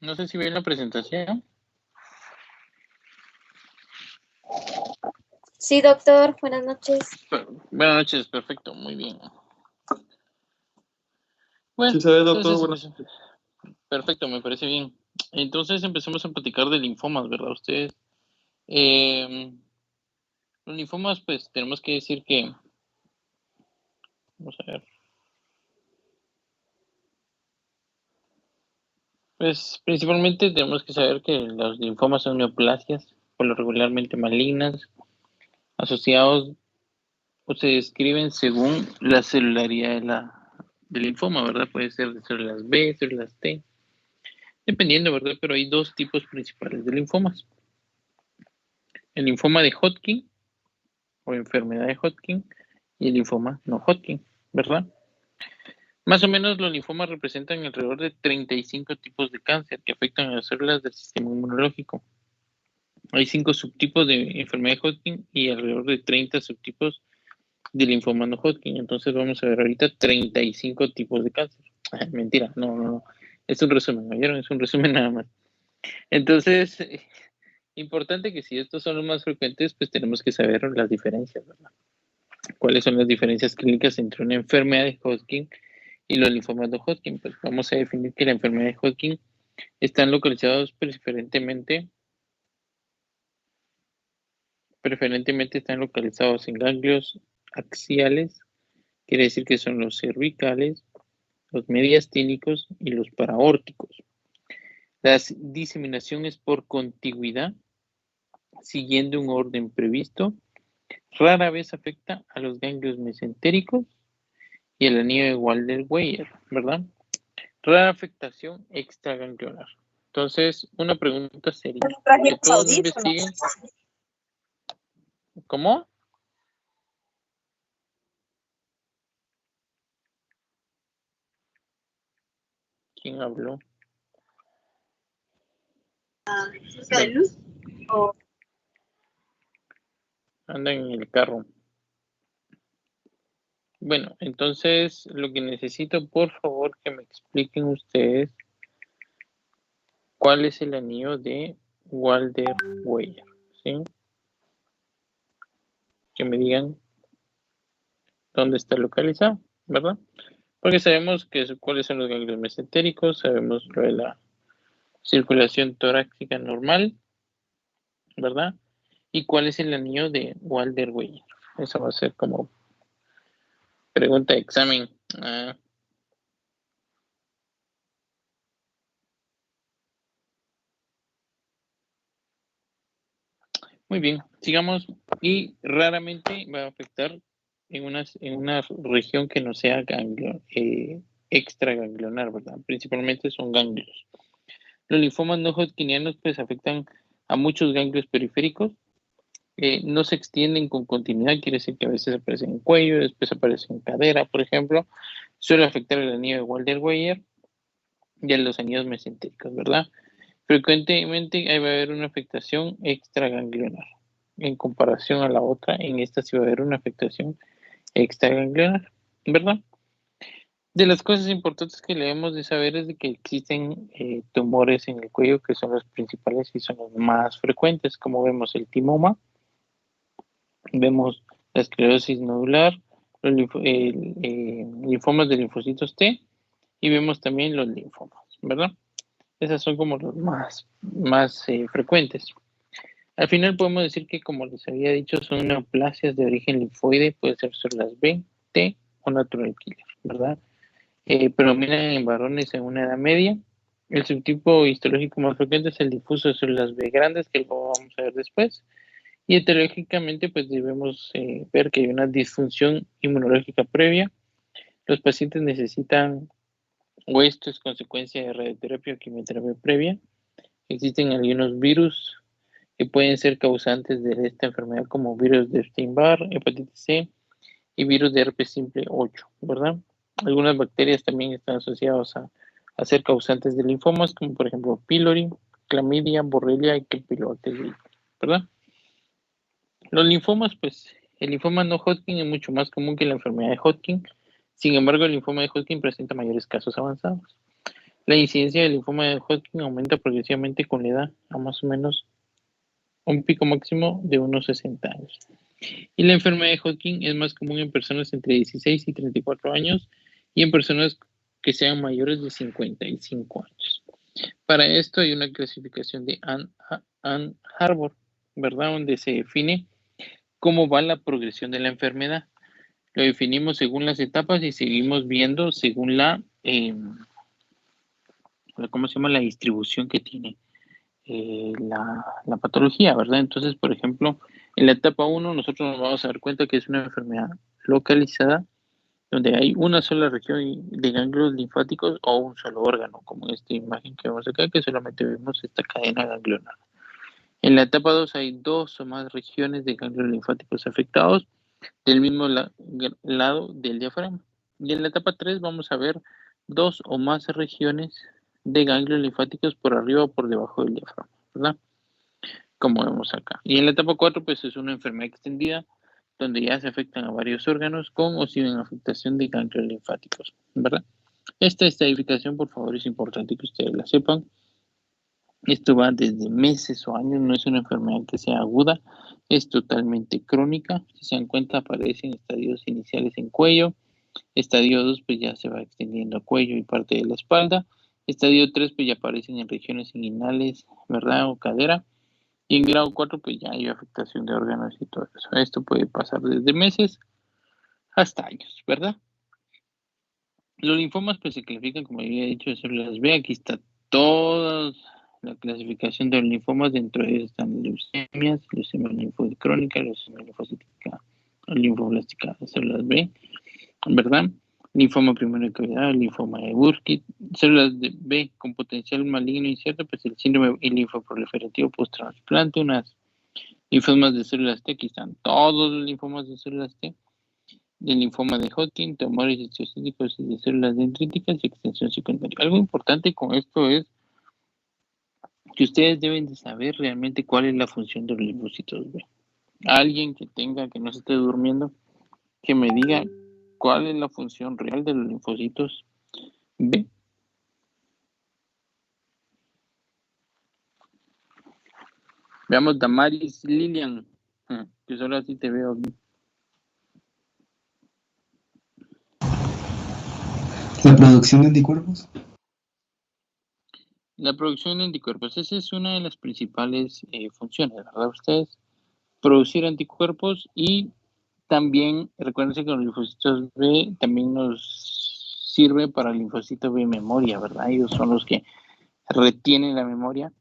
No sé si ven la presentación. Sí, doctor. Buenas noches. Buenas noches, perfecto, muy bien. Bueno, sí se ve, doctor. entonces, perfecto, me parece bien. Entonces empecemos a platicar de linfomas, ¿verdad? Ustedes, los linfomas, pues tenemos que decir que, vamos a ver, pues principalmente tenemos que saber que los linfomas son neoplasias, por lo regularmente malignas, asociados o se describen según la celularidad del linfoma, ¿verdad? Puede ser de células B, células T, dependiendo, ¿verdad? Pero hay dos tipos principales de linfomas. El linfoma de Hodgkin o enfermedad de Hodgkin y el linfoma no Hodgkin, ¿verdad? Más o menos los linfomas representan alrededor de 35 tipos de cáncer que afectan a las células del sistema inmunológico. Hay 5 subtipos de enfermedad de Hodgkin y alrededor de 30 subtipos de linfoma no Hodgkin. Entonces vamos a ver ahorita 35 tipos de cáncer. Mentira, no. Es un resumen, ¿me vieron? Es un resumen nada más. Entonces, importante que si estos son los más frecuentes, pues tenemos que saber las diferencias, ¿verdad? ¿Cuáles son las diferencias clínicas entre una enfermedad de Hodgkin y los linfomas de Hodgkin? Pues vamos a definir que la enfermedad de Hodgkin están localizados preferentemente están localizados en ganglios axiales, quiere decir que son los cervicales, los mediastínicos y los paraórticos. La diseminación es por contigüidad, siguiendo un orden previsto. Rara vez afecta a los ganglios mesentéricos y el anillo de Walder-Weyer, ¿verdad? Rara afectación extraganglionar. Entonces, una pregunta sería, que todos investiguen. ¿Cómo? ¿Quién habló? ¿De luz? Andan en el carro. Bueno, entonces lo que necesito, por favor, que me expliquen ustedes cuál es el anillo de Walder-Weyer, ¿sí? Que me digan dónde está localizado, ¿verdad? Porque sabemos cuáles son los ganglios mesentéricos, sabemos lo de la circulación torácica normal, ¿verdad? ¿Y cuál es el anillo de Walder-Weyer? Eso va a ser como pregunta de examen. Muy bien, sigamos. Y raramente va a afectar en una región que no sea extraganglionar, ¿verdad? Principalmente son ganglios. Los linfomas no hodgkinianos pues afectan a muchos ganglios periféricos. No se extienden con continuidad, quiere decir que a veces aparecen en cuello, después aparecen en cadera, por ejemplo. Suele afectar el anillo de Walder-Weyer y a los anillos mesentéricos, ¿verdad? Frecuentemente ahí va a haber una afectación extraganglionar. En comparación a la otra, en esta sí va a haber una afectación extraganglionar, ¿verdad? De las cosas importantes que debemos de saber es de que existen tumores en el cuello que son los principales y son los más frecuentes, como vemos el timoma, vemos la esclerosis nodular, los linfomas de linfocitos T y vemos también los linfomas, ¿verdad? Esas son como los más frecuentes. Al final podemos decir que, como les había dicho, son neoplasias de origen linfoide, puede ser células B, T o natural killer, ¿verdad? Predominan en varones en una edad media. El subtipo histológico más frecuente es el difuso de células B grandes, que lo vamos a ver después. Y etiológicamente, pues debemos ver que hay una disfunción inmunológica previa. Los pacientes necesitan, o esto es consecuencia de radioterapia o quimioterapia previa. Existen algunos virus que pueden ser causantes de esta enfermedad, como virus de Epstein-Barr, hepatitis C y virus de herpes simple 8, ¿verdad? Algunas bacterias también están asociadas a ser causantes de linfomas, como por ejemplo pylori, clamidia, borrelia y campylobacter jejuni, ¿verdad? Los linfomas, pues, el linfoma no Hodgkin es mucho más común que la enfermedad de Hodgkin. Sin embargo, el linfoma de Hodgkin presenta mayores casos avanzados. La incidencia del linfoma de Hodgkin aumenta progresivamente con la edad, a más o menos un pico máximo de unos 60 años. Y la enfermedad de Hodgkin es más común en personas entre 16 y 34 años y en personas que sean mayores de 55 años. Para esto hay una clasificación de Ann Arbor, ¿verdad? Donde se define cómo va la progresión de la enfermedad. Lo definimos según las etapas y seguimos viendo según ¿cómo se llama? La distribución que tiene la patología, ¿verdad? Entonces, por ejemplo, en la etapa 1 nosotros nos vamos a dar cuenta que es una enfermedad localizada donde hay una sola región de ganglios linfáticos o un solo órgano, como en esta imagen que vemos acá, que solamente vemos esta cadena ganglionar. En la etapa 2 hay dos o más regiones de ganglios linfáticos afectados del mismo lado del diafragma. Y en la etapa 3 vamos a ver dos o más regiones de ganglios linfáticos por arriba o por debajo del diafragma, ¿verdad? Como vemos acá. Y en la etapa 4 pues es una enfermedad extendida donde ya se afectan a varios órganos con o sin afectación de ganglios linfáticos, ¿verdad? Esta estadificación, por favor, es importante que ustedes la sepan. Esto va desde meses o años, no es una enfermedad que sea aguda, es totalmente crónica. Si se dan cuenta, aparece en estadios iniciales en cuello. Estadio 2, pues ya se va extendiendo a cuello y parte de la espalda. Estadio 3, pues ya aparecen en regiones inguinales, ¿verdad? O cadera. Y en grado 4, pues ya hay afectación de órganos y todo eso. Esto puede pasar desde meses hasta años, ¿verdad? Los linfomas pues se clasifican, como había dicho, de células B. Aquí está toda la clasificación de los linfomas. Dentro de ellos están leucemias, leucemia linfocrónica, leucemia linfocítica, linfoblástica de células B, ¿verdad? Linfoma primario de cavidad, linfoma de Burkitt, células de B con potencial maligno incierto, pues el síndrome linfoproliferativo post-trasplante, unas linfomas de células T. Aquí están todos los linfomas de células T. El linfoma de Hodgkin, tumores histocíticos y de células dendríticas y extensión secundaria. Algo importante con esto es que ustedes deben de saber realmente cuál es la función de los linfocitos B. Alguien que no se esté durmiendo, que me diga cuál es la función real de los linfocitos B. Veamos Damaris Lilian, que solo así te veo. La producción de anticuerpos. La producción de anticuerpos, esa es una de las principales funciones, ¿verdad? Ustedes producir anticuerpos y también recuerden que los linfocitos B también nos sirve para el linfocito B memoria, ¿verdad? Ellos son los que retienen la memoria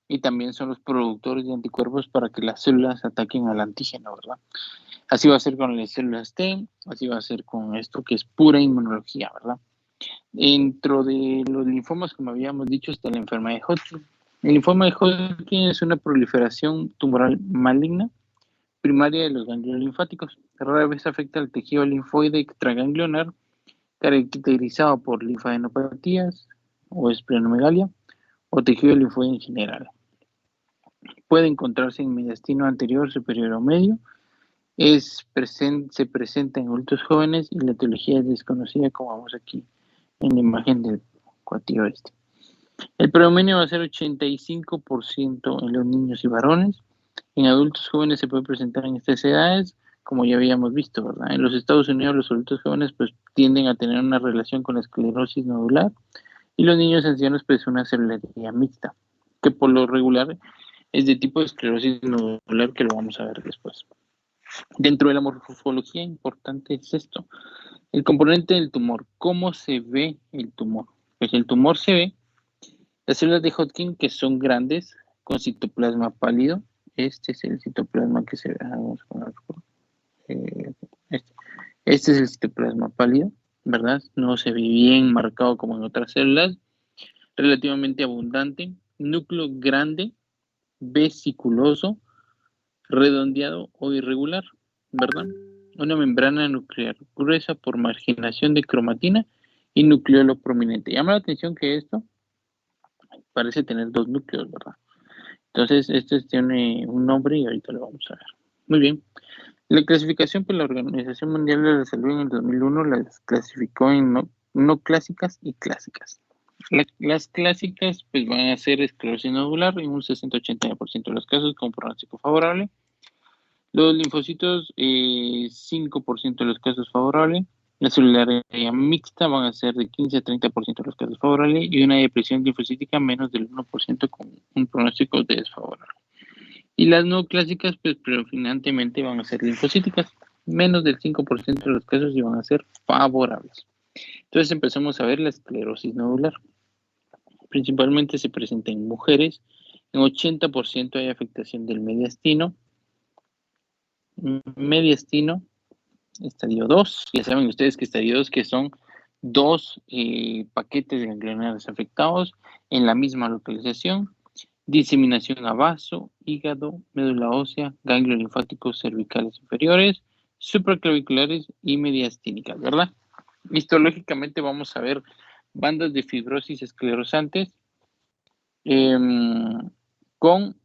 y también son los productores de anticuerpos para que las células ataquen al antígeno, ¿verdad? Así va a ser con las células T, así va a ser con esto que es pura inmunología, ¿verdad? Dentro de los linfomas, como habíamos dicho, está la enfermedad de Hodgkin. El linfoma de Hodgkin es una proliferación tumoral maligna primaria de los ganglios linfáticos. Rara vez afecta al tejido linfoide extraganglionar, caracterizado por linfadenopatías o esplenomegalia o tejido linfoide en general. Puede encontrarse en mediastino anterior, superior o medio. Se presenta en adultos jóvenes y la etiología es desconocida, como vemos aquí en la imagen del cuadrito este. El predominio va a ser 85% en los niños y varones. En adultos jóvenes se puede presentar en estas edades, como ya habíamos visto, ¿verdad? En los Estados Unidos los adultos jóvenes pues tienden a tener una relación con la esclerosis nodular y los niños ancianos pues una celularidad mixta, que por lo regular es de tipo de esclerosis nodular, que lo vamos a ver después. Dentro de la morfología importante es esto, el componente del tumor. ¿Cómo se ve el tumor? Pues el tumor se ve, las células de Hodgkin que son grandes, con citoplasma pálido. Este es el citoplasma que se ve. Vamos a poner, este es el citoplasma pálido, ¿verdad? No se ve bien marcado como en otras células. Relativamente abundante. Núcleo grande, vesiculoso, redondeado o irregular, ¿verdad? Una membrana nuclear gruesa por marginación de cromatina y nucleolo prominente. Llama la atención que esto parece tener dos núcleos, ¿verdad? Entonces, este tiene un nombre y ahorita lo vamos a ver. Muy bien. La clasificación por la Organización Mundial de la Salud en el 2001 las clasificó en no clásicas y clásicas. Las clásicas pues van a ser esclerosis nodular en un 60-80% de los casos con pronóstico favorable. Los linfocitos, 5% de los casos favorables. La celularidad mixta van a ser de 15-30% de los casos favorables y una depresión linfocítica menos del 1% con un pronóstico desfavorable. Y las no clásicas, pues predominantemente van a ser linfocíticas, menos del 5% de los casos y van a ser favorables. Entonces empezamos a ver la esclerosis nodular. Principalmente se presenta en mujeres, en 80% hay afectación del mediastino, estadio 2, ya saben ustedes que estadio 2 que son dos paquetes ganglionares afectados en la misma localización, diseminación a vaso, hígado, médula ósea, ganglios linfáticos cervicales inferiores, supraclaviculares y mediastínicas, ¿verdad? Histológicamente vamos a ver bandas de fibrosis esclerosantes con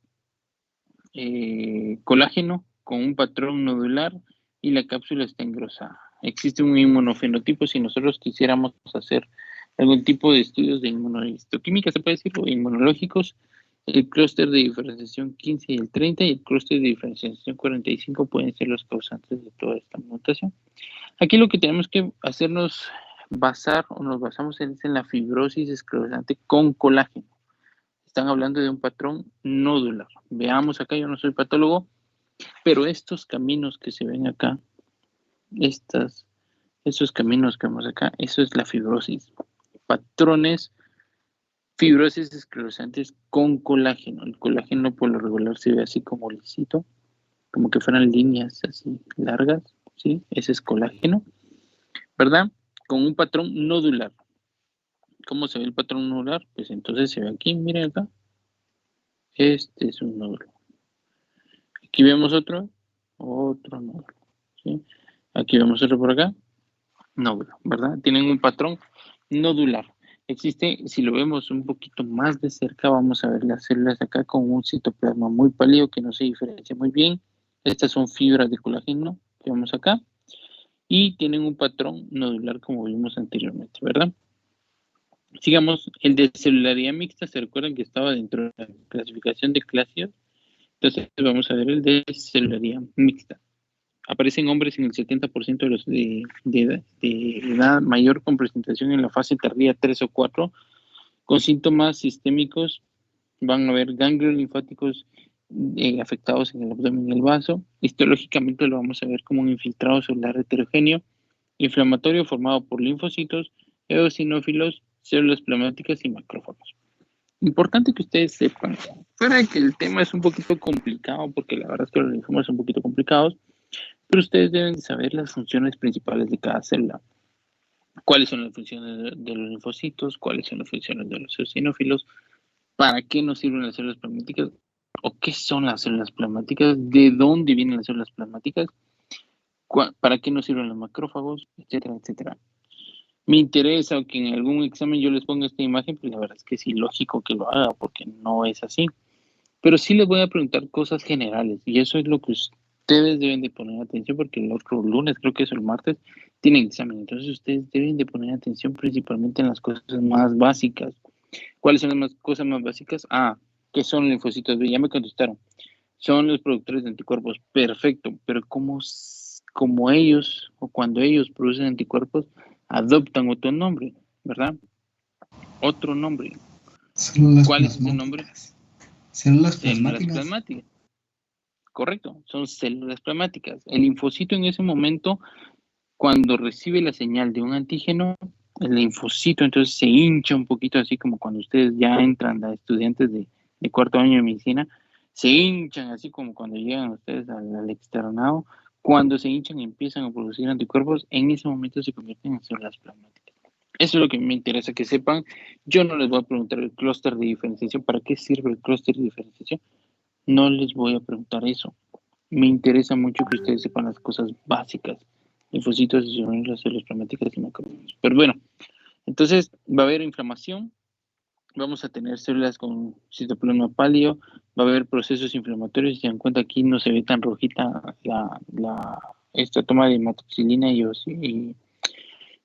colágeno, con un patrón nodular y la cápsula está engrosada. Existe un inmunofenotipo si nosotros quisiéramos hacer algún tipo de estudios de inmunohistoquímica, se puede decir, o inmunológicos. El clúster de diferenciación 15 y el 30 y el clúster de diferenciación 45 pueden ser los causantes de toda esta mutación. Aquí lo que tenemos que hacernos basar o nos basamos en la fibrosis esclerosante con colágeno. Están hablando de un patrón nodular. Veamos acá, yo no soy patólogo, pero estos caminos que se ven acá, estos caminos que vemos acá, eso es la fibrosis. Patrones, fibrosis esclerosantes con colágeno. El colágeno por lo regular se ve así como lisito, como que fueran líneas así largas, ¿sí? Ese es colágeno, ¿verdad? Con un patrón nodular. ¿Cómo se ve el patrón nodular? Pues entonces se ve aquí, miren acá. Este es un nódulo. Aquí vemos otro nódulo, ¿sí? Aquí vemos otro por acá, nódulo, ¿verdad? Tienen un patrón nodular. Existe, si lo vemos un poquito más de cerca, vamos a ver las células acá con un citoplasma muy pálido que no se diferencia muy bien. Estas son fibras de colágeno que vemos acá y tienen un patrón nodular como vimos anteriormente, ¿verdad? Sigamos, el de celularidad mixta, ¿se recuerdan que estaba dentro de la clasificación de Clasius? Entonces vamos a ver el de celularidad mixta. Aparecen hombres en el 70% de los de edad mayor con presentación en la fase tardía 3 o 4, con síntomas sistémicos. Van a haber ganglios linfáticos afectados en el abdomen y el vaso. Histológicamente lo vamos a ver como un infiltrado celular heterogéneo, inflamatorio formado por linfocitos, eosinófilos, células plasmáticas y macrófagos. Importante que ustedes sepan, fuera de que el tema es un poquito complicado, porque la verdad es que los linfomas son un poquito complicados, pero ustedes deben saber las funciones principales de cada célula. ¿Cuáles son las funciones de los linfocitos? ¿Cuáles son las funciones de los eosinófilos? ¿Para qué nos sirven las células plasmáticas? ¿O qué son las células plasmáticas? ¿De dónde vienen las células plasmáticas? ¿Para qué nos sirven los macrófagos? Etcétera, etcétera. Me interesa que en algún examen yo les ponga esta imagen, pues la verdad es que es ilógico que lo haga, porque no es así. Pero sí les voy a preguntar cosas generales, y eso es lo que ustedes deben de poner atención, porque el otro lunes, creo que es el martes, tienen examen. Entonces ustedes deben de poner atención principalmente en las cosas más básicas. ¿Cuáles son las cosas más básicas? ¿Qué son los linfocitos B? Ya me contestaron. Son los productores de anticuerpos. Perfecto, pero como ellos, o cuando ellos producen anticuerpos, adoptan otro nombre, ¿verdad? Otro nombre. ¿Cuál es ese nombre? Células plasmáticas. Correcto, son células plasmáticas. El linfocito en ese momento, cuando recibe la señal de un antígeno, el linfocito entonces se hincha un poquito, así como cuando ustedes ya entran a estudiantes de cuarto año de medicina, se hinchan así como cuando llegan ustedes al externado. Cuando se hinchan y empiezan a producir anticuerpos, en ese momento se convierten en células plasmáticas. Eso es lo que me interesa que sepan. Yo no les voy a preguntar el clúster de diferenciación. ¿Para qué sirve el clúster de diferenciación? No les voy a preguntar eso. Me interesa mucho que ustedes sepan las cosas básicas. Linfocitos, las células plasmáticas y macrófagos. Pero bueno, entonces va a haber inflamación. Vamos a tener células con citoplasma pálido. Va a haber procesos inflamatorios. Si se dan cuenta, aquí no se ve tan rojita esta toma de hematoxilina y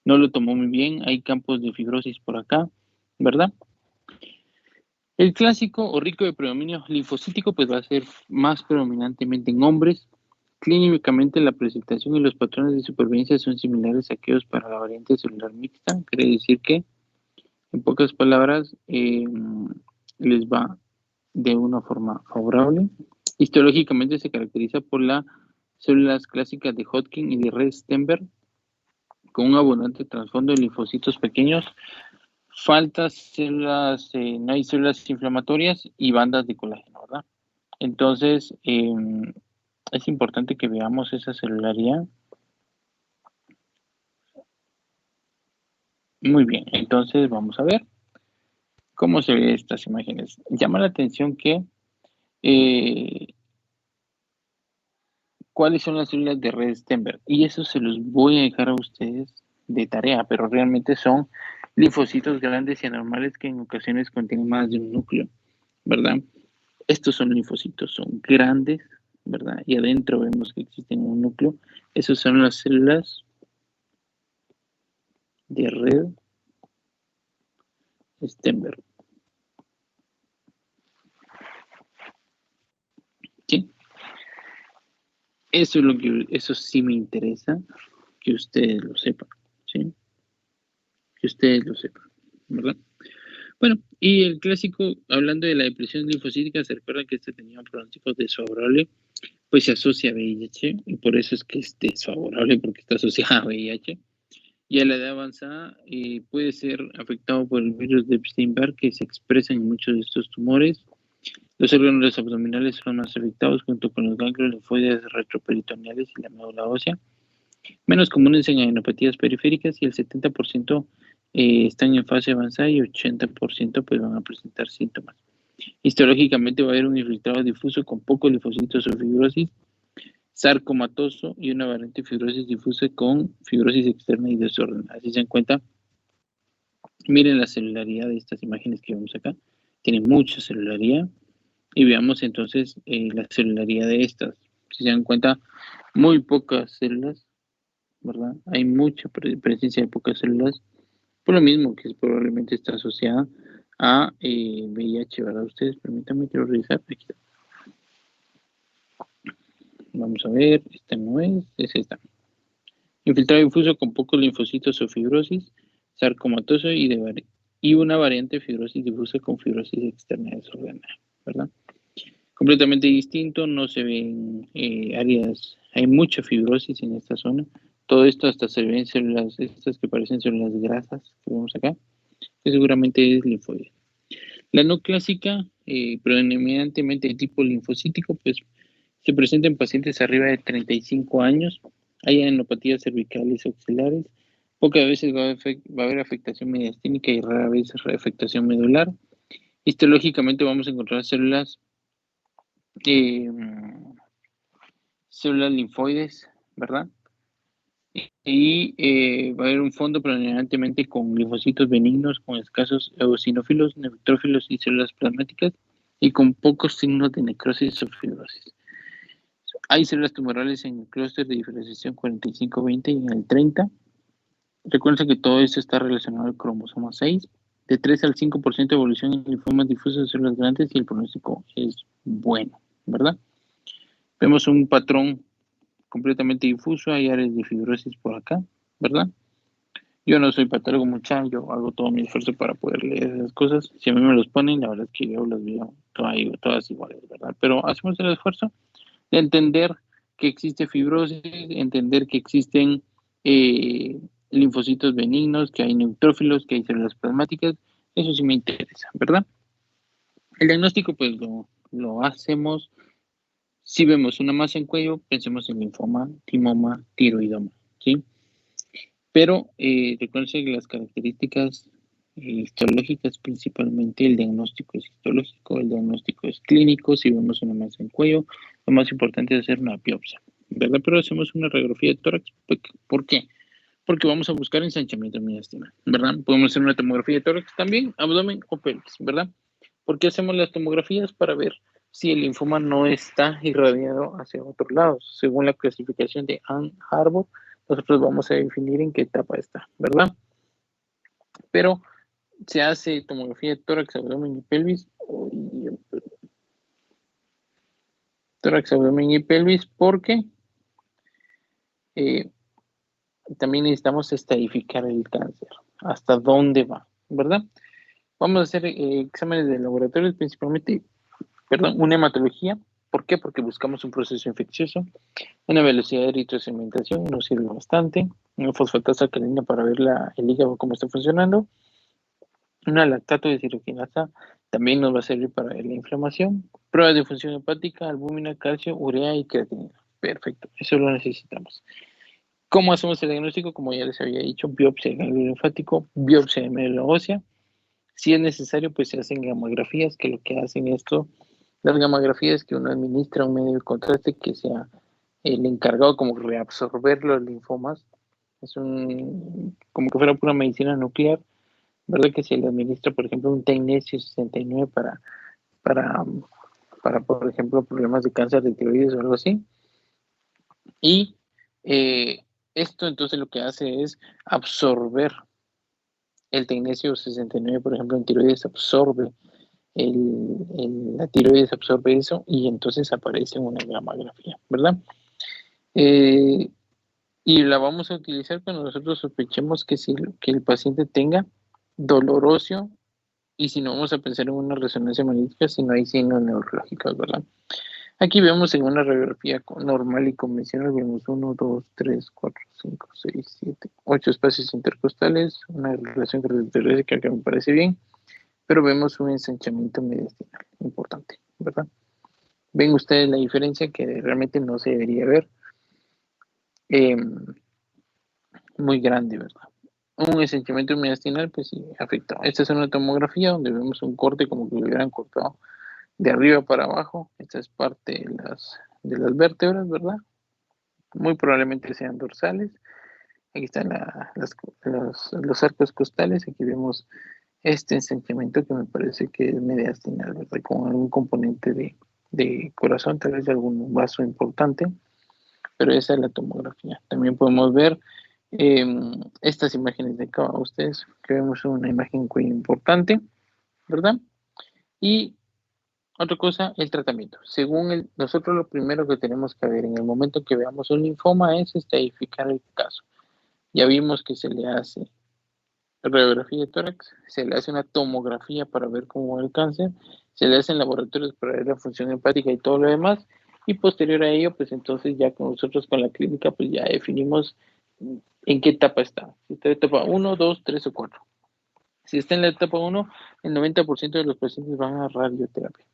no lo tomó muy bien. Hay campos de fibrosis por acá. ¿verdad? El clásico o rico de predominio linfocítico pues va a ser más predominantemente en hombres. Clínicamente la presentación y los patrones de supervivencia son similares a aquellos para la variante celular mixta. Quiere decir que, en pocas palabras, les va de una forma favorable. Histológicamente se caracteriza por las células clásicas de Hodgkin y de Red-Stenberg, con un abundante trasfondo de linfocitos pequeños, faltas células, no hay células inflamatorias y bandas de colágeno, ¿verdad? Entonces, es importante que veamos esa celularidad. Muy bien, entonces vamos a ver cómo se ven estas imágenes. Llama la atención que cuáles son las células de Red-Stenberg, y eso se los voy a dejar a ustedes de tarea, pero realmente son linfocitos grandes y anormales que en ocasiones contienen más de un núcleo, ¿verdad? Estos son linfocitos, son grandes, ¿verdad? Y adentro vemos que existen un núcleo. Esas son las células de Red-Stenberg. ¿Sí? Eso sí me interesa que ustedes lo sepan, ¿sí? Que ustedes lo sepan, ¿verdad? Bueno, y el clásico, hablando de la depresión linfocítica, se recuerda que este tenía un pronóstico desfavorable, pues se asocia a VIH, y por eso es que es desfavorable, porque está asociada a VIH. Y a la edad avanzada puede ser afectado por el virus de Epstein-Barr, que se expresa en muchos de estos tumores. Los órganos abdominales son más afectados, junto con los ganglios linfoides retroperitoneales y la médula ósea. Menos comunes en adenopatías periféricas, y el 70% están en fase avanzada y 80% pues van a presentar síntomas. Histológicamente va a haber un infiltrado difuso con pocos linfocitos o fibrosis, sarcomatoso y una variante fibrosis difusa con fibrosis externa y desorden. Así se dan cuenta. Miren la celularidad de estas imágenes que vemos acá. Tiene mucha celularidad. Y veamos entonces la celularidad de estas. Si se dan cuenta, muy pocas células, ¿verdad? Hay mucha presencia de pocas células, por lo mismo que probablemente está asociada a VIH, ¿verdad? Ustedes, permítanme, quiero revisar. Aquí está. Vamos a ver, esta no es esta. Infiltrado difuso con pocos linfocitos o fibrosis, sarcomatoso y una variante fibrosis difusa con fibrosis externa desordenada, ¿verdad? Completamente distinto, no se ven áreas, hay mucha fibrosis en esta zona. Todo esto hasta se ven células, estas que parecen células grasas que vemos acá, que seguramente es linfoide. La no clásica, predominantemente de tipo linfocítico, pues se presenta en pacientes arriba de 35 años. Hay adenopatías cervicales axilares. Pocas veces va a haber afectación mediastínica y rara vez afectación medular. Histológicamente vamos a encontrar células linfoides, ¿verdad? Y va a haber un fondo predominantemente con linfocitos benignos, con escasos eosinófilos, neutrófilos y células plasmáticas, y con pocos signos de necrosis o fibrosis. Hay células tumorales en el clúster de diferenciación 45-20 y en el 30. Recuerden que todo esto está relacionado al cromosoma 6. De 3 al 5% de evolución en linfomas difusos de células grandes, y el pronóstico es bueno, ¿verdad? Vemos un patrón completamente difuso, hay áreas de fibrosis por acá, ¿verdad? Yo no soy patólogo, muchacho, yo hago todo mi esfuerzo para poder leer esas cosas. Si a mí me los ponen, la verdad es que yo las veo todas iguales, ¿verdad? Pero hacemos el esfuerzo de entender que existe fibrosis, entender que existen linfocitos benignos, que hay neutrófilos, que hay células plasmáticas. Eso sí me interesa, ¿verdad? El diagnóstico pues lo hacemos. Si vemos una masa en cuello, pensemos en linfoma, timoma, tiroidoma, ¿sí? Pero recuerden que las características histológicas, principalmente el diagnóstico es histológico, el diagnóstico es clínico. Si vemos una masa en cuello, lo más importante es hacer una biopsia, ¿verdad? Pero hacemos una radiografía de tórax. ¿Por qué? Porque vamos a buscar ensanchamiento mediastinal, ¿verdad? Podemos hacer una tomografía de tórax también, abdomen o pelvis, ¿verdad? ¿Por qué hacemos las tomografías? Para ver si el linfoma no está irradiado hacia otros lados. Según la clasificación de Ann Arbor, nosotros vamos a definir en qué etapa está, ¿verdad? Pero se hace tomografía de tórax, abdomen y pelvis. Tórax, abdomen y pelvis porque también necesitamos estadificar el cáncer. ¿Hasta dónde va? ¿Verdad? Vamos a hacer exámenes de laboratorio, principalmente, una hematología. ¿Por qué? Porque buscamos un proceso infeccioso. Una velocidad de eritrosegmentación nos sirve bastante. Una fosfatasa alcalina para ver el hígado cómo está funcionando. Una lactato de deshidrogenasa también nos va a servir para ver la inflamación. Pruebas de función hepática, albúmina, calcio, urea y creatinina. Perfecto, eso lo necesitamos. ¿Cómo hacemos el diagnóstico? Como ya les había dicho, biopsia de ganglio linfático, biopsia de médula ósea. Si es necesario, pues se hacen gamografías, que lo que hacen esto, las gamografías es que uno administra un medio de contraste que sea el encargado como reabsorber los linfomas. Es como que fuera pura medicina nuclear, ¿verdad? Que se le administra, por ejemplo, un Tecnesio 69 para, por ejemplo, problemas de cáncer de tiroides o algo así. Y esto entonces lo que hace es absorber el Tecnesio 69, por ejemplo, en tiroides absorbe la tiroides absorbe eso y entonces aparece una gamografía, ¿verdad? Y la vamos a utilizar cuando nosotros sospechemos que el paciente tenga dolor óseo y si no vamos a pensar en una resonancia magnética si no hay signos neurológicos, ¿verdad? Aquí vemos en una radiografía normal y convencional, vemos 1, 2, 3, 4, 5, 6, 7, 8 espacios intercostales, una relación característica que me parece bien, pero vemos un ensanchamiento mediastinal importante, ¿verdad? Ven ustedes la diferencia que realmente no se debería ver, muy grande, ¿verdad? Un ensanchamiento mediastinal, pues sí, afecta. Esta es una tomografía donde vemos un corte como que lo hubieran cortado de arriba para abajo. Esta es parte de las vértebras, ¿verdad? Muy probablemente sean dorsales. Aquí están los arcos costales. Aquí vemos este ensanchamiento que me parece que es mediastinal, ¿verdad? Con algún componente de corazón, tal vez de algún vaso importante, pero esa es la tomografía. También podemos ver estas imágenes de acá, ustedes que vemos una imagen muy importante, ¿verdad? Y otra cosa, el tratamiento. Según nosotros lo primero que tenemos que ver en el momento que veamos un linfoma es estadificar el caso. Ya vimos que se le hace radiografía de tórax, se le hace una tomografía para ver cómo va el cáncer, se le hacen laboratorios para ver la función hepática y todo lo demás, y posterior a ello, pues entonces ya con nosotros con la clínica, pues ya definimos en qué etapa está. Si está en etapa 1, 2, 3 o 4. Si está en la etapa 1, el 90% de los pacientes van a radioterapia.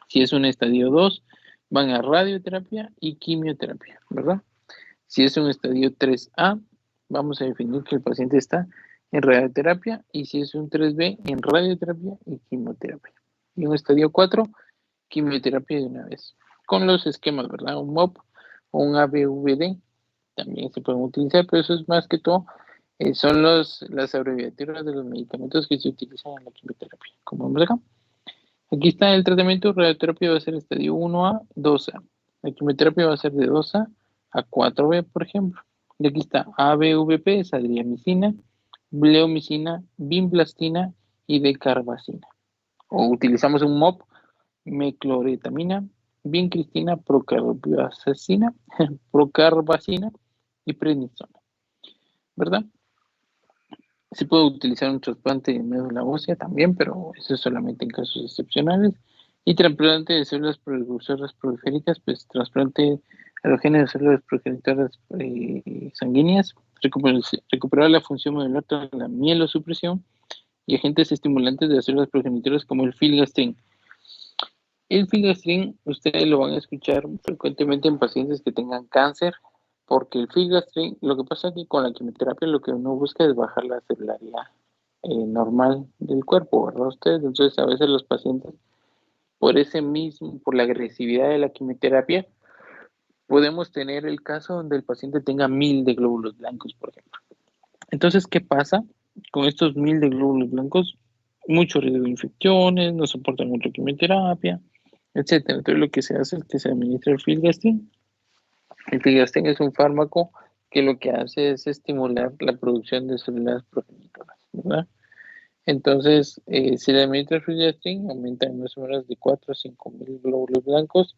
Si es un estadio 2, van a radioterapia y quimioterapia, ¿verdad? Si es un estadio 3A, vamos a definir que el paciente está en radioterapia y si es un 3B, en radioterapia y quimioterapia. Y un estadio 4, quimioterapia de una vez. Con los esquemas, ¿verdad? Un MOP o un ABVD también se pueden utilizar, pero eso es más que todo, son las abreviaturas de los medicamentos que se utilizan en la quimioterapia. Como vemos acá. Aquí está el tratamiento, radioterapia va a ser estadio 1A, 2A. La quimioterapia va a ser de 2A a 4B, por ejemplo. Y aquí está ABVP, es adriamicina, bleomicina, vinblastina y decarbacina. O utilizamos un MOP, mecloretamina, vincristina, procarbacina y prednisona, ¿verdad? Se puede utilizar un trasplante de médula ósea también, pero eso es solamente en casos excepcionales. Y trasplante de células precursoras periféricas, pues trasplante alógeno de células progenitoras sanguíneas, recuperar la función modular tras la mielosupresión y agentes estimulantes de las células progenitoras como el filgastrin. El filgastrin, ustedes lo van a escuchar frecuentemente en pacientes que tengan cáncer, porque el filgastrin, lo que pasa es que con la quimioterapia lo que uno busca es bajar la celularidad normal del cuerpo, ¿verdad? Ustedes, entonces a veces los pacientes, por la agresividad de la quimioterapia, podemos tener el caso donde el paciente tenga 1000 de glóbulos blancos, por ejemplo. Entonces, ¿qué pasa? Con estos 1000 de glóbulos blancos, mucho riesgo de infecciones, no soportan mucha quimioterapia, etcétera. Entonces, lo que se hace es que se administra el filgastrin. El filgastrin es un fármaco que lo que hace es estimular la producción de células progenitoras, ¿verdad? Entonces, si le administras Fluidastream, aumentan más o menos de 4 a 5 mil glóbulos blancos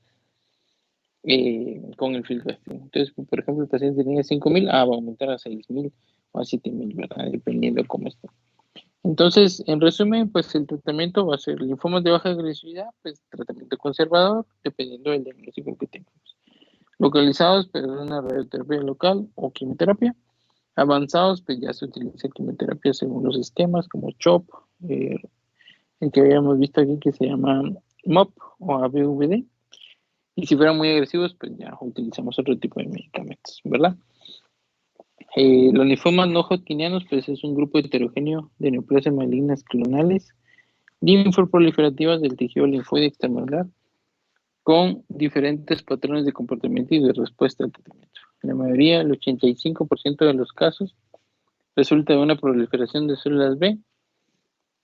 con el Fluidastream. Entonces, por ejemplo, el paciente tenía 5.000, va a aumentar a 6.000 o a 7.000, ¿verdad? Dependiendo de cómo esté. Entonces, en resumen, pues el tratamiento va a ser linfomas de baja agresividad, pues tratamiento conservador, dependiendo del diagnóstico que tengamos. Localizados, pues una radioterapia local o quimioterapia. Avanzados, pues ya se utiliza quimioterapia según los esquemas, como CHOP, el que habíamos visto aquí que se llama MOP o ABVD. Y si fueran muy agresivos, pues ya utilizamos otro tipo de medicamentos, ¿verdad? Los linfomas no hodgkinianos, pues es un grupo heterogéneo de neoplasias malignas clonales, linfoproliferativas del tejido linfoide extramedular, con diferentes patrones de comportamiento y de respuesta al tratamiento. En la mayoría, el 85% de los casos, resulta de una proliferación de células B.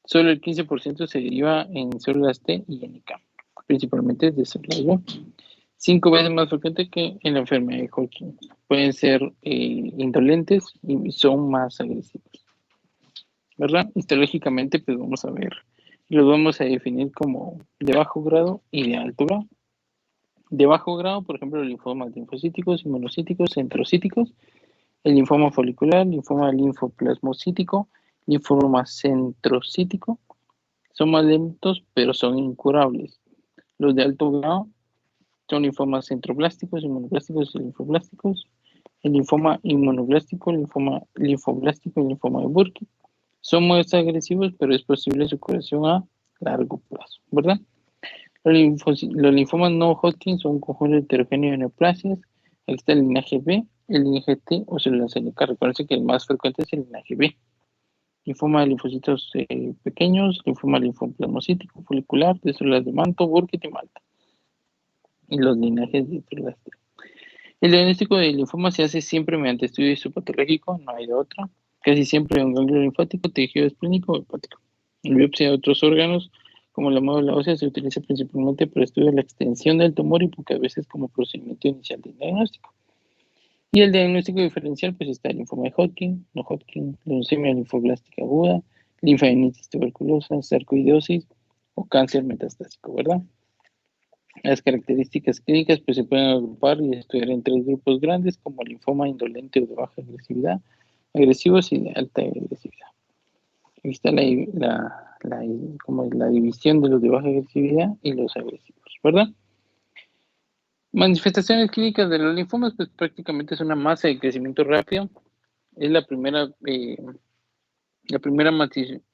Solo el 15% se deriva en células T y NK, principalmente de células B. 5 veces más frecuente que en la enfermedad de Hodgkin. Pueden ser indolentes y son más agresivos, ¿verdad? Histológicamente, pues vamos a ver, los vamos a definir como de bajo grado y de alto grado. De bajo grado, por ejemplo, los linfomas linfocíticos, inmunocíticos, centrocíticos, el linfoma folicular, linfoma linfoplasmocítico, linfoma centrocítico, son más lentos, pero son incurables. Los de alto grado son linfomas centroblásticos, inmunoblásticos y linfoblásticos. El linfoma inmunoblástico, linfoma linfoblástico y linfoma de Burkitt son más agresivos, pero es posible su curación a largo plazo, ¿verdad? Los linfomas no Hodgkin son un conjunto heterogéneo de neoplasias. Aquí está el linaje B, el linaje T o células NK. Recuerden que el más frecuente es el linaje B. Linfoma de linfocitos pequeños, linfoma linfoplasmocítico, folicular, de células de manto, Burkitt y Malta. Y los linajes de células T. El diagnóstico del linfoma se hace siempre mediante estudio histopatológico, no hay de otra. Casi siempre un ganglio linfático, tejido esplénico o hepático. En biopsia de otros órganos, como la médula ósea, se utiliza principalmente para estudiar la extensión del tumor y pocas veces como procedimiento inicial del diagnóstico. Y el diagnóstico diferencial, pues está el linfoma de Hodgkin, no Hodgkin, leucemia linfoblástica aguda, linfadenitis tuberculosa, sarcoidosis o cáncer metastásico, ¿verdad? Las características clínicas pues se pueden agrupar y estudiar en 3 grupos grandes, como linfoma indolente o de baja agresividad, agresivos y de alta agresividad. Aquí está como la división de los de baja agresividad y los agresivos, ¿verdad? Manifestaciones clínicas de los linfomas, pues prácticamente es una masa de crecimiento rápido. Es la primera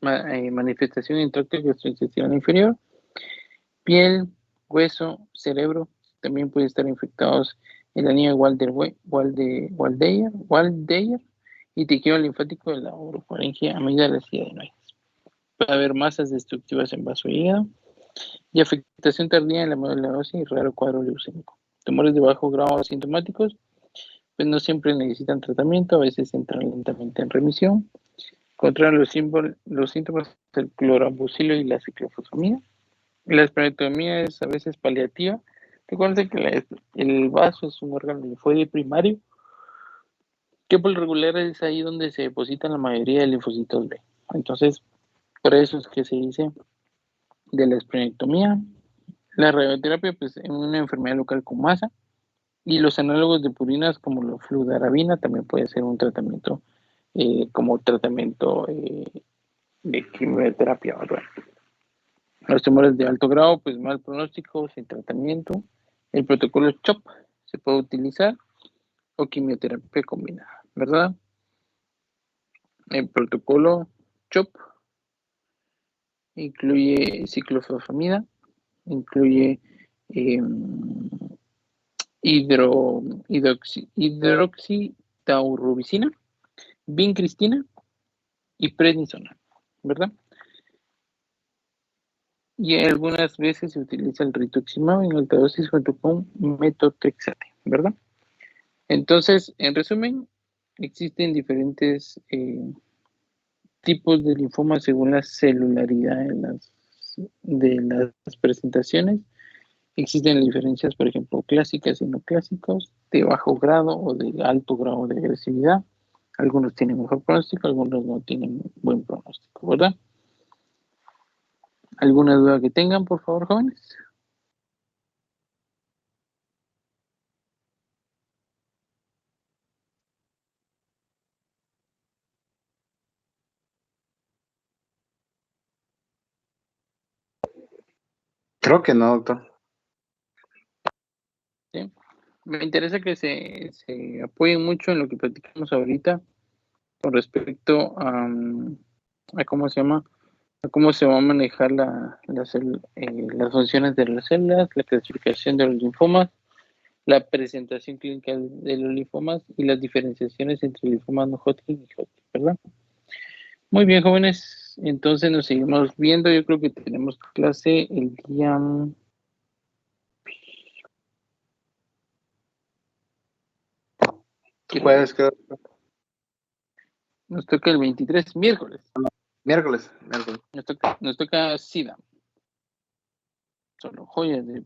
manifestación en tracto gastrointestinal inferior. Piel, hueso, cerebro, también pueden estar infectados en la línea Waldeyer y tejido linfático de la orofaringe, amígdalas y adenoides. Puede haber masas destructivas en vaso y hígado y afectación tardía en la médula ósea y raro cuadro leucémico. Tumores de bajo grado asintomáticos, pues no siempre necesitan tratamiento, a veces entran lentamente en remisión. Controlan los síntomas del clorambucilo y la ciclofosfamida. La esplenectomía es a veces paliativa. Recuerden que el vaso es un órgano linfoide primario, que por lo regular es ahí donde se depositan la mayoría de linfocitos B. Entonces, por eso es que se dice de la esplenectomía. La radioterapia, pues, en una enfermedad local con masa. Y los análogos de purinas, como la fludarabina, también puede ser un tratamiento, como tratamiento de quimioterapia, ¿verdad? Los tumores de alto grado, pues mal pronóstico, sin tratamiento. El protocolo CHOP se puede utilizar o quimioterapia combinada, ¿verdad? El protocolo CHOP incluye ciclofosfamida, incluye hidroxitaurubicina, vincristina y prednisona, ¿verdad? Y algunas veces se utiliza el rituximab en alta dosis junto con metotrexate, ¿verdad? Entonces, en resumen, existen diferentes tipos de linfoma según la celularidad de las presentaciones. Existen diferencias, por ejemplo, clásicas y no clásicos, de bajo grado o de alto grado de agresividad. Algunos tienen mejor pronóstico, algunos no tienen buen pronóstico, ¿verdad? ¿Alguna duda que tengan, por favor, jóvenes? Creo que no, doctor. ¿Sí? Me interesa que se apoyen mucho en lo que platicamos ahorita con respecto a cómo se llama, a cómo se va a manejar las funciones de las células, la clasificación de los linfomas, la presentación clínica de los linfomas y las diferenciaciones entre linfomas no Hodgkin y Hodgkin, ¿verdad? Muy bien, jóvenes. Entonces nos seguimos viendo. Yo creo que tenemos clase el día... Jueves, creo. Nos toca el 23, miércoles. Miércoles. Nos toca SIDA. Solo joyas de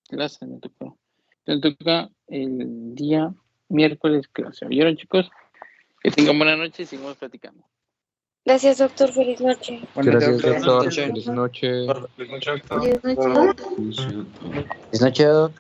clase me tocó. Nos toca el día miércoles clase. ¿Oyeron, chicos? Que tengan buena noche y seguimos platicando. Gracias, doctor. Feliz noche. Gracias, doctor. Feliz noche. Feliz noche. Feliz noche. Feliz noche.